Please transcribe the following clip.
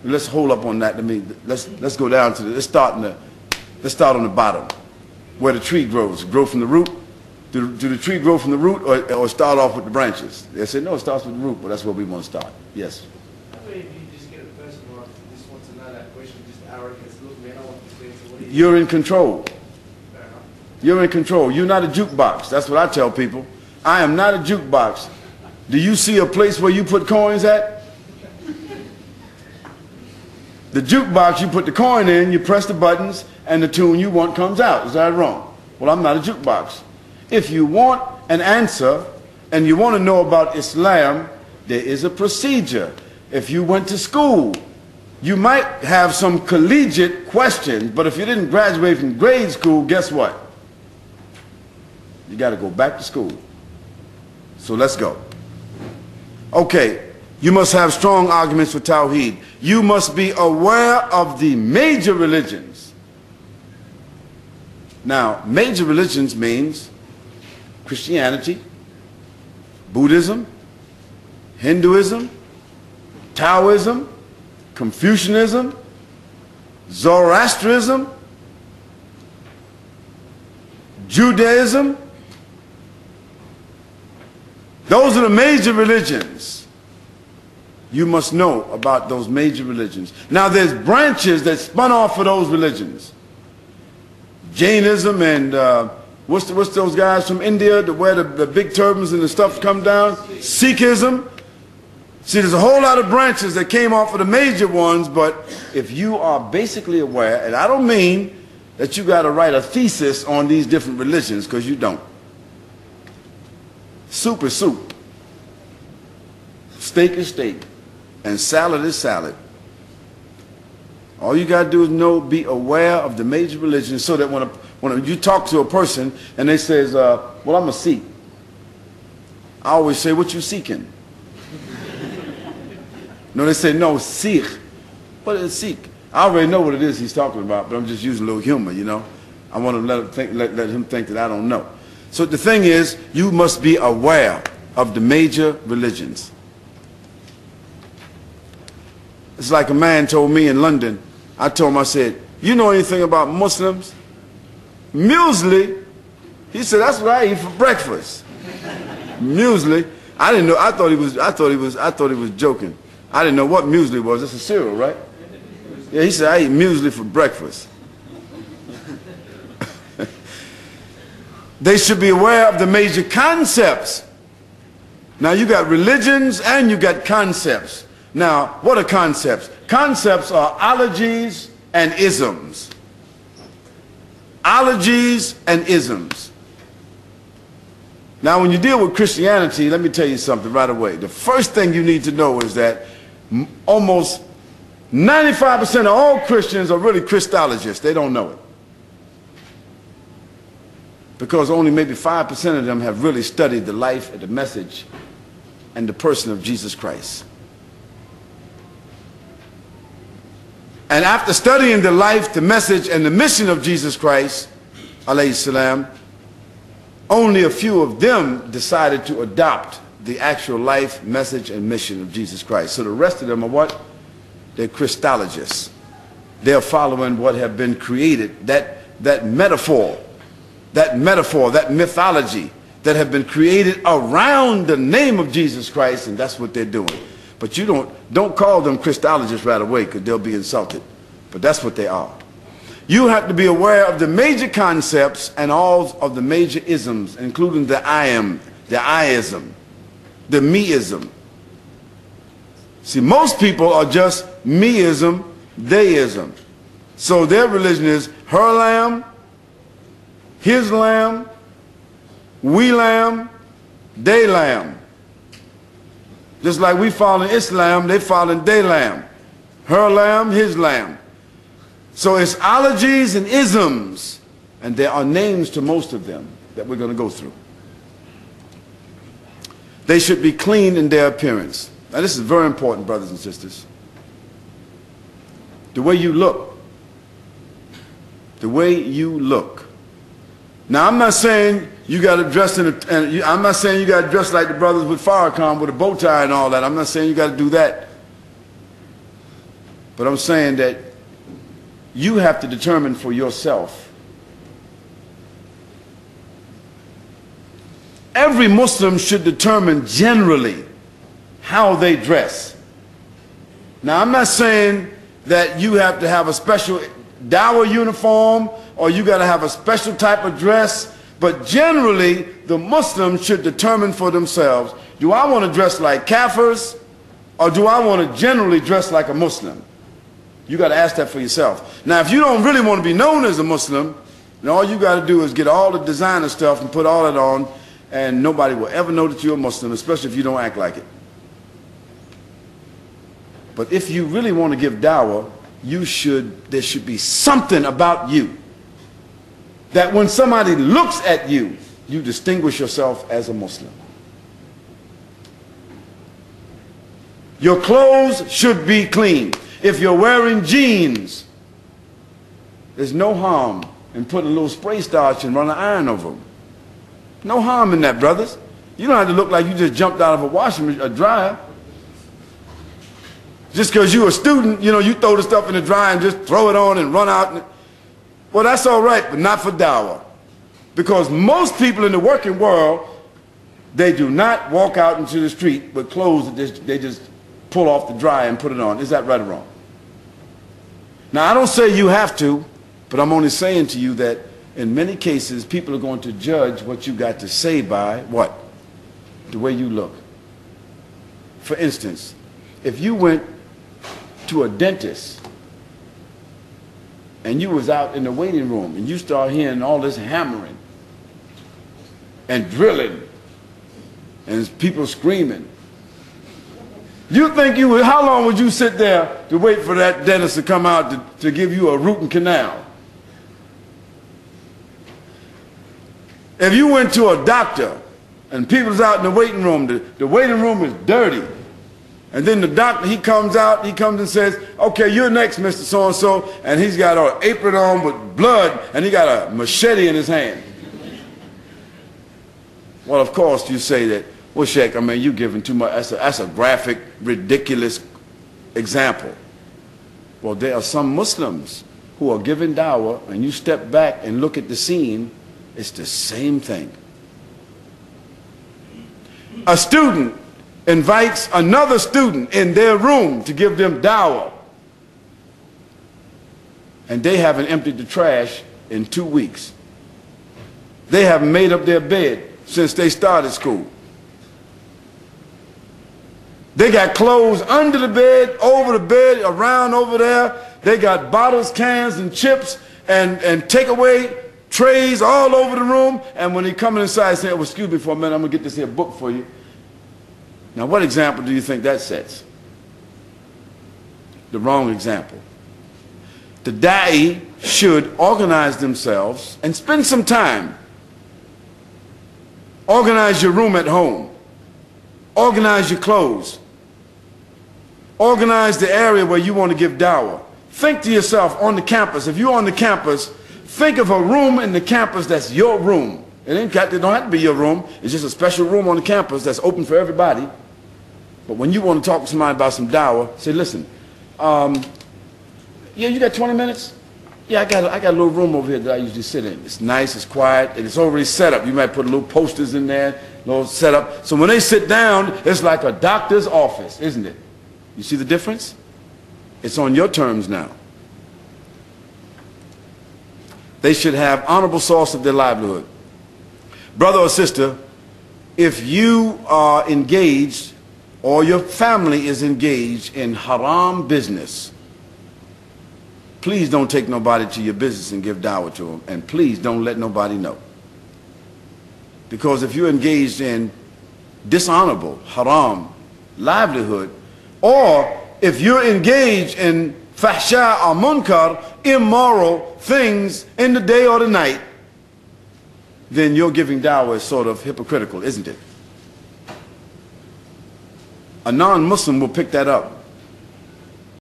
let's hold up on that. Let's go down to let's start on the bottom, where the tree grows. Grow from the root. Do the tree grow from the root, or start off with the branches? They say no, it starts with the root, but that's where we want to start. Yes. I mean, if you just get a person who just wants to know that question, just arrogance. Look, man, I want to say, so what do you? You're in control. Fair enough. You're in control. You're not a jukebox. That's what I tell people. I am not a jukebox. Do you see a place where you put coins at? The jukebox, you put the coin in, you press the buttons, and the tune you want comes out. Is that wrong? Well, I'm not a jukebox. If you want an answer and you want to know about Islam, there is a procedure. If you went to school, you might have some collegiate questions, but if you didn't graduate from grade school, guess what? You got to go back to school. So let's go. Okay, you must have strong arguments for Tawheed. You must be aware of the major religions. Now, major religions means Christianity, Buddhism, Hinduism, Taoism, Confucianism, Zoroastrianism, Judaism. Those are the major religions. You must know about those major religions. Now there's branches that spun off of those religions. Jainism and what's those guys from India that wear the big turbans and the stuff come down? Sikhism. See, there's a whole lot of branches that came off of the major ones, but if you are basically aware, and I don't mean that you got to write a thesis on these different religions, because you don't. Soup is soup. Steak is steak. And salad is salad. All you got to do is be aware of the major religions, so that when you talk to a person and they says, well, I'm a Sikh. I always say, what you seeking? No, they say, no, Sikh. What is Sikh? I already know what it is he's talking about, but I'm just using a little humor, you know. I want to let him think that I don't know. So the thing is, you must be aware of the major religions. It's like a man told me in London. I told him, I said, you know anything about Muslims? Muesli. He said, that's what I eat for breakfast. Muesli. I didn't know. I thought he was joking. I didn't know what muesli was. It's a cereal, right? Yeah, he said, I eat muesli for breakfast. They should be aware of the major concepts. Now you got religions and you got concepts. Now, what are concepts? Concepts are ologies and isms. Ologies and isms. Now, when you deal with Christianity, let me tell you something right away. The first thing you need to know is that almost 95% of all Christians are really Christologists. They don't know it. Because only maybe 5% of them have really studied the life and the message and the person of Jesus Christ. And after studying the life, the message, and the mission of Jesus Christ, alayhi salam, only a few of them decided to adopt the actual life, message, and mission of Jesus Christ. So the rest of them are what? They're Christologists. They're following what have been created, that metaphor, that mythology that have been created around the name of Jesus Christ, and that's what they're doing. But you don't call them Christologists right away, because they'll be insulted. But that's what they are. You have to be aware of the major concepts and all of the major isms, including the I am, the I-ism, the me-ism. See, most people are just me-ism, they-ism. So their religion is her lamb, his lamb, we lamb, they lamb. Just like we follow Islam, they follow they lamb. Her lamb, his lamb. So it's ologies and isms, and there are names to most of them that we're going to go through. They should be clean in their appearance. Now this is very important, brothers and sisters. The way you look. The way you look. Now I'm not saying you got to dress I'm not saying you got to dress like the brothers with Farrakhan with a bow tie and all that. I'm not saying you got to do that. But I'm saying that you have to determine for yourself. Every Muslim should determine generally how they dress. Now, I'm not saying that you have to have a special dawah uniform or you got to have a special type of dress, but generally the Muslims should determine for themselves, do I want to dress like Kafirs or do I want to generally dress like a Muslim? You got to ask that for yourself. Now, if you don't really want to be known as a Muslim, then all you got to do is get all the designer stuff and put all it on, and nobody will ever know that you're a Muslim, especially if you don't act like it. But if you really want to give dawah, there should be something about you that when somebody looks at you, you distinguish yourself as a Muslim. Your clothes should be clean. If you're wearing jeans, there's no harm in putting a little spray starch and run an iron over them. No harm in that, brothers. You don't have to look like you just jumped out of a washing machine, a dryer. Just because you're a student, you know, you throw the stuff in the dryer and just throw it on and run out. Well, that's all right, but not for dawah. Because most people in the working world, they do not walk out into the street with clothes that they just pull off the dryer and put it on. Is that right or wrong? Now, I don't say you have to, but I'm only saying to you that in many cases, people are going to judge what you got to say by what? The way you look. For instance, if you went to a dentist and you was out in the waiting room and you start hearing all this hammering and drilling and people screaming, you think how long would you sit there to wait for that dentist to come out to give you a root and canal? If you went to a doctor and people's out in the waiting room, the waiting room is dirty. And then the doctor, he comes and says, okay, you're next, Mr. So-and-so, and he's got an apron on with blood, and he got a machete in his hand. Well, of course, you say that, well, Sheikh, I mean, you're giving too much. That's a graphic, ridiculous example. Well, there are some Muslims who are giving dawah, and you step back and look at the scene, it's the same thing. A student invites another student in their room to give them dawah, and they haven't emptied the trash in 2 weeks. They haven't made up their bed since they started school. They got clothes under the bed, over the bed, around over there. They got bottles, cans, and chips and takeaway trays all over the room. And when they come inside, say, oh, excuse me for a minute, I'm going to get this here book for you. Now, what example do you think that sets? The wrong example. The da'i should organize themselves and spend some time. Organize your room at home. Organize your clothes. Organize the area where you want to give dawah. Think to yourself on the campus. If you're on the campus, think of a room in the campus that's your room. It don't have to be your room. It's just a special room on the campus that's open for everybody. But when you want to talk to somebody about some dawah, say, listen, yeah, you got 20 minutes? Yeah, I got a little room over here that I usually sit in. It's nice, it's quiet, and it's already set up. You might put a little posters in there, a little setup. So when they sit down, it's like a doctor's office, isn't it? You see the difference? It's on your terms now. They should have honorable source of their livelihood. Brother or sister, if you are engaged or your family is engaged in haram business, please don't take nobody to your business and give dawah to them, and please don't let nobody know. Because if you're engaged in dishonorable, haram livelihood, or if you're engaged in fahsha or munkar, immoral things in the day or the night, then your giving dawah is sort of hypocritical, isn't it? A non-Muslim will pick that up.